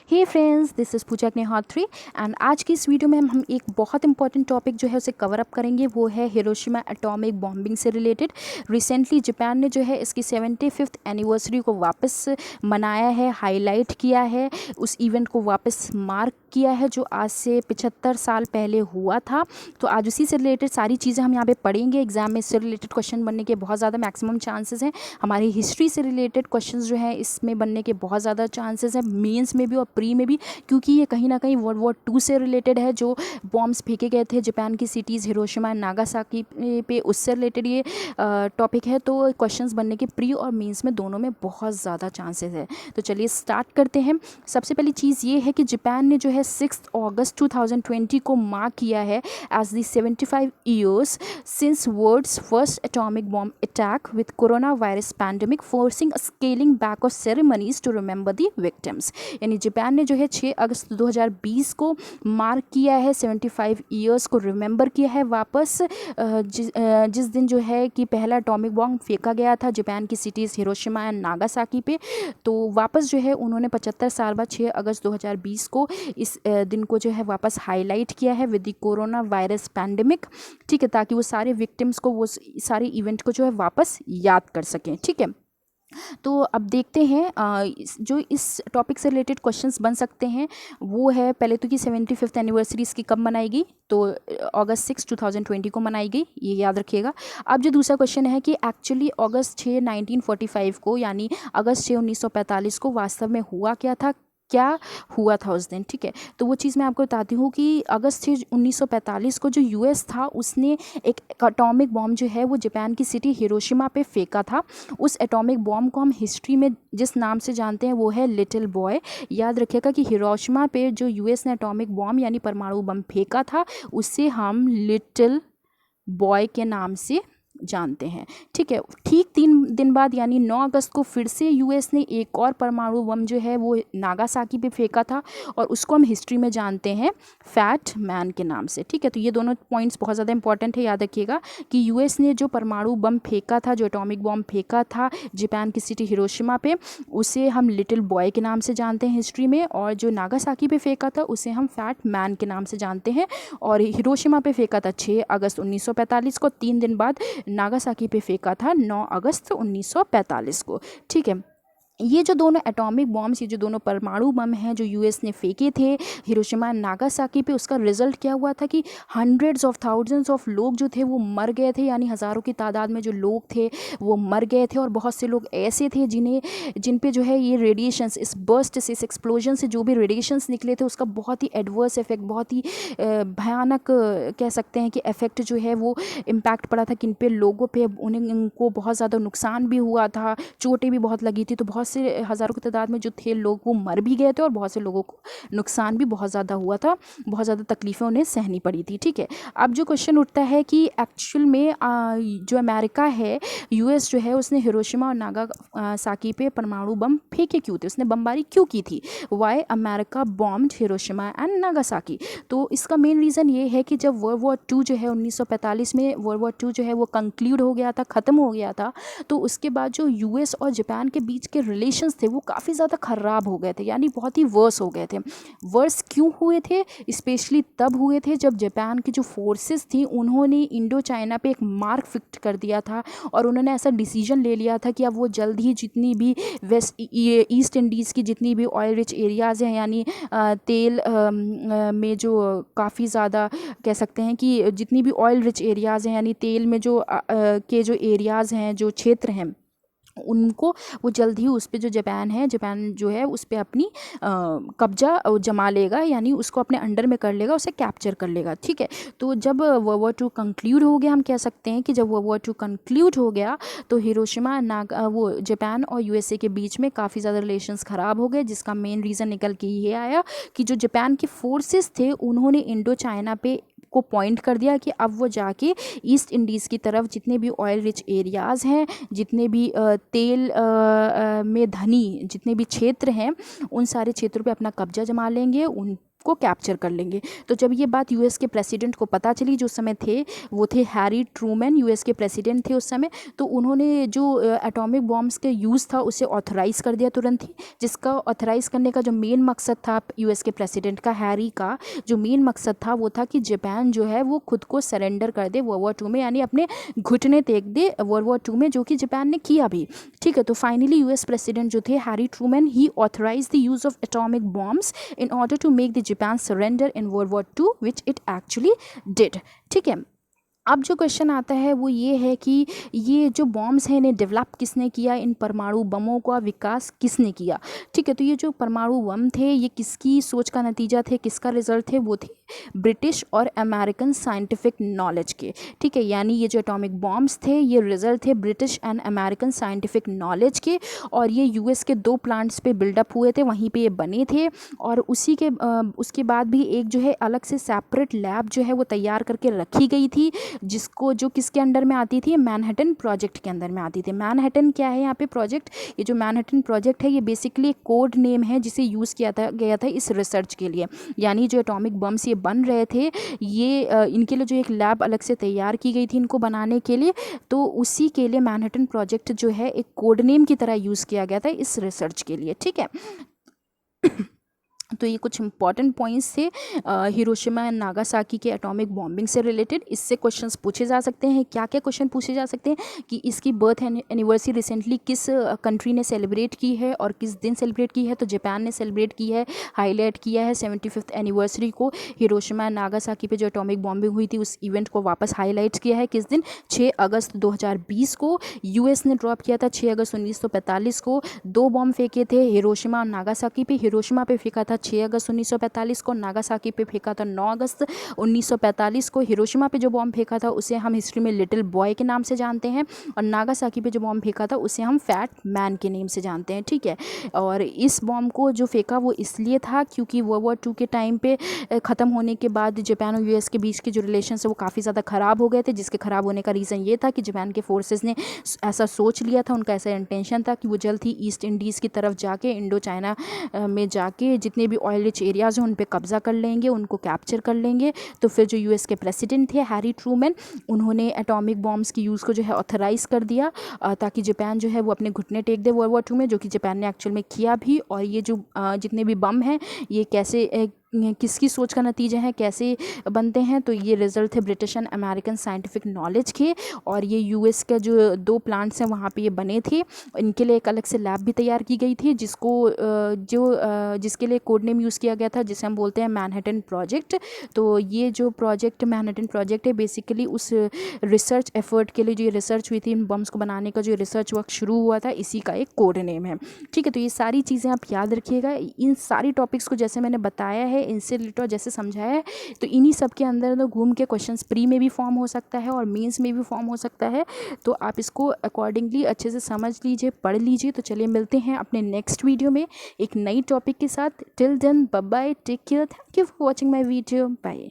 Hey friends, this is Pooja Agnihotri and आज की इस वीडियो में हम एक बहुत इंपॉर्टेंट टॉपिक जो है उसे कवर अप करेंगे। वो है हिरोशिमा एटॉमिक बॉम्बिंग से रिलेटेड। रिसेंटली जापान ने जो है इसकी 75th एनिवर्सरी को वापस मनाया है, हाईलाइट किया है, उस इवेंट को वापस मार्क किया है जो आज से 75 साल पहले हुआ था। तो आज उसी से रिलेटेड सारी चीज़ें हम यहाँ पे पढ़ेंगे। एग्जाम में इससे रिलेटेड क्वेश्चन बनने के बहुत ज़्यादा मैक्सिमम चांसेस हैं। हमारी हिस्ट्री से रिलेटेड क्वेश्चंस जो है इसमें बनने के बहुत ज़्यादा चांसेस हैं, मेंस में भी और प्री में भी, क्योंकि ये कहीं ना कहीं वर्ल्ड वॉर 2 से रिलेटेड है। जो बॉम्ब्स फेंके गए थे जापान की सिटीज़ हिरोशिमा एंड नागासाकी पे, उससे रिलेटेड ये टॉपिक है। तो क्वेश्चंस बनने के प्री और मेंस में दोनों में बहुत ज़्यादा चांसेस है। तो चलिए स्टार्ट करते हैं। सबसे पहली चीज़ ये है कि जापान ने जो है 6 अगस्त 2020 को मार्क किया है as the 75 years since world's first atomic bomb attack with corona virus pandemic, forcing scaling back of ceremonies to remember the victims. यानी जापान ने जो है 6 अगस्त 2020 को मार्क किया है, 75 ईयर्स को रिमेंबर किया है वापस, जिस दिन जो है कि पहला एटॉमिक बॉम्ब फेंका गया था जापान की सिटीज़ हिरोशिमा एंड नागासाकी पे। तो वापस जो है उन्होंने 75 साल बाद 6 अगस्त 2020 को इस दिन को जो है वापस हाईलाइट किया है with the corona virus pandemic. ठीक है, ताकि वो सारे विक्टिम्स को, वो सारे इवेंट को जो है वापस याद कर सकें। ठीक है, तो अब देखते हैं जो इस टॉपिक से रिलेटेड क्वेश्चंस बन सकते हैं वो है पहले तो कि 75th एनिवर्सरी इसकी कब मनाई गई। तो अगस्त 6 2020 को मनाई गई, ये याद रखिएगा। अब जो दूसरा क्वेश्चन है कि एक्चुअली अगस्त 6 1945 को, यानी अगस्त 6 1945 को वास्तव में हुआ क्या था, क्या हुआ था उस दिन। ठीक है, तो वो चीज़ मैं आपको बताती हूँ कि अगस्त 6 1945 को जो यूएस था उसने एक एटॉमिक बॉम्ब जो है वो जापान की सिटी हिरोशिमा पे फेंका था। उस एटॉमिक बॉम्ब को हम हिस्ट्री में जिस नाम से जानते हैं वो है लिटिल बॉय। याद रखिएगा कि हिरोशिमा पे जो यूएस ने एटॉमिक बॉम्ब यानी परमाणु बम फेंका था उसे हम लिटिल बॉय के नाम से जानते हैं। ठीक है, ठीक 3 दिन बाद यानी 9 अगस्त को फिर से यूएस ने एक और परमाणु बम जो है वो नागासाकी पे फेंका था और उसको हम हिस्ट्री में जानते हैं फैट मैन के नाम से। ठीक है, तो ये दोनों पॉइंट्स बहुत ज़्यादा इंपॉर्टेंट है। याद रखिएगा कि यूएस ने जो परमाणु बम फेंका था, जो एटॉमिक बम फेंका था जापान की सिटी हिरोशिमा पे, उसे हम लिटिल बॉय के नाम से जानते हैं हिस्ट्री में, और जो नागासाकी पे फेंका था उसे हम फैट मैन के नाम से जानते हैं। और हिरोशिमा पे फेंका था 6 अगस्त 1945 को, 3 दिन बाद नागासाकी पे फेंका था 9 अगस्त 1945 को। ठीक है, ये जो दोनों एटॉमिक बॉम्ब्स, ये जो दोनों परमाणु बम हैं जो यूएस ने फेंके थे हिरोशिमा एंड नागासाकी पे, उसका रिजल्ट क्या हुआ था कि हंड्रेड्स ऑफ थाउजेंड्स ऑफ लोग जो थे वो मर गए थे। यानी हज़ारों की तादाद में जो लोग थे वो मर गए थे, और बहुत से लोग ऐसे थे जिन पे जो है ये रेडिएशंस, इस बर्स्ट से, इस एक्सप्लोजन से जो भी रेडिएशंस निकले थे उसका बहुत ही एडवर्स इफेक्ट, बहुत ही भयानक कह सकते हैं कि इफेक्ट जो है वो इम्पैक्ट पड़ा था किन पे, लोगों पे। उनको बहुत ज़्यादा नुकसान भी हुआ था, चोटें भी बहुत लगी थी। तो बहुत से हज़ारों की तादाद में जो थे लोग वो मर भी गए थे और बहुत से लोगों को नुकसान भी बहुत ज़्यादा हुआ था, बहुत ज़्यादा तकलीफ़ें उन्हें सहनी पड़ी थी। ठीक है, अब जो क्वेश्चन उठता है कि एक्चुअल में जो अमेरिका है, यूएस जो है, उसने हिरोशिमा और नागासाकी पे परमाणु बम फेंके क्यों थे, उसने बमबारी क्यों की थी। Why America bombed Hiroshima and Nagasaki. तो इसका मेन रीज़न ये है कि जब वर्ल्ड वॉर 2 जो है 1945 में वर्ल्ड वॉर 2 जो है वो कंक्लूड हो गया था, ख़त्म हो गया था, तो उसके बाद जो यूएस और जापान के बीच के रिलेशंस थे वो काफ़ी ज़्यादा ख़राब हो गए थे, यानी बहुत ही वर्स हो गए थे। वर्स क्यों हुए थे, स्पेशली तब हुए थे जब जापान की जो फोर्सेस थी उन्होंने इंडो चाइना पे एक मार्क फिक्स कर दिया था, और उन्होंने ऐसा डिसीजन ले लिया था कि अब वो जल्द ही जितनी भी ईस्ट इंडीज़ की जितनी भी ऑयल रिच एरियाज़ हैं, यानी तेल में जो काफ़ी ज़्यादा कह सकते हैं कि जितनी भी ऑयल रिच एरियाज़ हैं, यानी तेल में जो के जो एरियाज़ हैं, जो क्षेत्र हैं, उनको वो जल्द ही उस पे जो जापान जो है उस पे अपनी कब्जा जमा लेगा, यानी उसको अपने अंडर में कर लेगा, उसे कैप्चर कर लेगा। ठीक है, तो जब वर्ल्ड वॉर 2 कंक्लूड हो गया, हम कह सकते हैं कि जब वर्ल्ड वॉर 2 कंक्लूड हो गया तो हिरोशिमा वो जापान और यूएसए के बीच में काफ़ी ज़्यादा रिलेशंस ख़राब हो गए, जिसका मेन रीज़न निकल के ये आया कि जो जापान के फोर्सेस थे उन्होंने इंडो चाइना पे को पॉइंट कर दिया कि अब वो जाके ईस्ट इंडीज़ की तरफ जितने भी ऑयल रिच एरियाज़ हैं, जितने भी तेल में धनी जितने भी क्षेत्र हैं, उन सारे क्षेत्रों पे अपना कब्जा जमा लेंगे, उन को कैप्चर कर लेंगे। तो जब ये बात यूएस के प्रेसिडेंट को पता चली, जो समय थे वो थे हैरी ट्रूमैन, यूएस के प्रेसिडेंट थे उस समय, तो उन्होंने जो एटॉमिक बॉम्ब्स का यूज़ था उसे ऑथराइज़ कर दिया तुरंत ही। जिसका ऑथराइज़ करने का जो मेन मकसद था यूएस के प्रेसिडेंट का, हैरी का जो मेन मकसद था वो था कि जापान जो है वो खुद को सरेंडर कर दे वर्ल्ड वॉर 2 में, यानी अपने घुटने टेक दे वर्ल्ड वॉर 2 में, जो कि जापान ने किया भी। ठीक है, तो फाइनली यूएस प्रेसिडेंट जो थे Harry Truman, he authorise the use of atomic bombs in order to make the Japan surrender in world war 2, which it actually did. ठीक है, अब जो क्वेश्चन आता है वो ये है कि ये जो बॉम्ब्स हैं इन्हें डेवलप किसने किया, इन परमाणु बमों का विकास किसने किया। ठीक है, तो ये जो परमाणु बम थे ये किसकी सोच का नतीजा थे, किसका रिजल्ट थे, वो थे ब्रिटिश और अमेरिकन साइंटिफिक नॉलेज के। ठीक है, यानी ये जो एटॉमिक बॉम्ब्स थे ये रिजल्ट थे British and American scientific knowledge के, और ये यूएस के 2 प्लांट्स पे बिल्डअप हुए थे, वहीं पे ये बने थे। और उसी के उसके बाद भी एक जो है अलग से सेपरेट लैब जो है वो तैयार करके रखी गई थी, जिसको जो किसके अंडर में आती थी, मैनहट्टन प्रोजेक्ट के अंदर में आती थी। मैनहट्टन क्या है यहाँ पे प्रोजेक्ट, ये जो मैनहट्टन प्रोजेक्ट है ये बेसिकली एक कोड नेम है जिसे यूज़ किया गया था इस रिसर्च के लिए। यानी जो एटॉमिक बम्स ये बन रहे थे ये इनके लिए जो एक लैब अलग से तैयार की गई थी इनको बनाने के लिए, तो उसी के लिए मैनहट्टन प्रोजेक्ट जो है एक कोड नेम की तरह यूज़ किया गया था इस रिसर्च के लिए। ठीक है तो ये कुछ इंपॉर्टेंट पॉइंट्स थे हिरोशिमा एंड नागासाकी के एटॉमिक बॉम्बिंग से रिलेटेड। इससे क्वेश्चंस पूछे जा सकते हैं। क्या क्या क्वेश्चन पूछे जा सकते हैं कि इसकी बर्थ एनिवर्सरी रिसेंटली किस कंट्री ने सेलिब्रेट की है और किस दिन सेलिब्रेट की है। तो जापान ने सेलिब्रेट की है, हाईलाइट किया है 75th एनिवर्सरी को। हिरोशिमा एंड नागासाकी पे जो एटॉमिक बॉम्बिंग हुई थी उस इवेंट को वापस हाईलाइट किया है किस दिन, 6 अगस्त 2020 को। यूएस ने ड्रॉप किया था 6 अगस्त 1945 को। 2 बॉम्ब फेंके थे हिरोशिमा और नागासाकी पे। हिरोशिमा पे फेंका था 6 अगस्त 1945 को, नागासाकी पे फेंका था 9 अगस्त 1945 को। हिरोशिमा पे जो बॉम्ब फेंका था उसे हम हिस्ट्री में लिटिल बॉय के नाम से जानते हैं, और नागासाकी पे जो बॉम्ब फेंका था उसे हम फैट मैन के नेम से जानते हैं। ठीक है, और इस बॉम्ब को जो फेंका वो इसलिए था क्योंकि वर्ल्ड वॉर 2 के टाइम पे ख़त्म होने के बाद जापान और यूएस के बीच के जो रिलेशन है वो काफ़ी ज़्यादा ख़राब हो गए थे, जिसके ख़राब होने का रीज़न ये था कि जापान के फोर्सेस ने ऐसा सोच लिया था, उनका ऐसा इंटेंशन था कि वो जल्द ही ईस्ट इंडीज़ की तरफ जाके इंडो चाइना में जाके जितने भी ऑयल रिच एरियाज़ हैं उन पे कब्ज़ा कर लेंगे, उनको कैप्चर कर लेंगे। तो फिर जो यूएस के प्रेसिडेंट थे हैरी ट्रूमैन, उन्होंने एटॉमिक बॉम्ब्स की यूज़ को जो है ऑथराइज़ कर दिया ताकि जापान जो है वो अपने घुटने टेक दे वर्ल्ड वॉर 2 में, जो कि जापान ने एक्चुअल में किया भी। और ये जो जितने भी बम हैं ये कैसे किसकी सोच का नतीजा है, कैसे बनते हैं, तो ये रिजल्ट है British and American scientific knowledge के। और ये यूएस का जो 2 प्लांट्स हैं वहाँ पे ये बने थे, इनके लिए एक अलग से लैब भी तैयार की गई थी जिसको जिसके लिए कोड नेम यूज़ किया गया था जिसे हम बोलते हैं मैनहट्टन प्रोजेक्ट। तो ये जो प्रोजेक्ट मैनहट्टन प्रोजेक्ट है बेसिकली उस रिसर्च एफर्ट के लिए जो ये रिसर्च हुई थी इन बम्स को बनाने का जो रिसर्च वर्क शुरू हुआ था इसी का एक कोड नेम है। ठीक है, तो ये सारी चीज़ें आप याद रखिएगा। इन सारी टॉपिक्स को जैसे मैंने बताया है, इनसे रिलेटेड जैसे समझाया है, तो इन्हीं सब के अंदर तो घूम के क्वेश्चंस प्री में भी फॉर्म हो सकता है और मेंस में भी फॉर्म हो सकता है। तो आप इसको अकॉर्डिंगली अच्छे से समझ लीजिए, पढ़ लीजिए। तो चलिए मिलते हैं अपने नेक्स्ट वीडियो में एक नई टॉपिक के साथ। Till then bye bye, take care, thank you for watching my video, bye.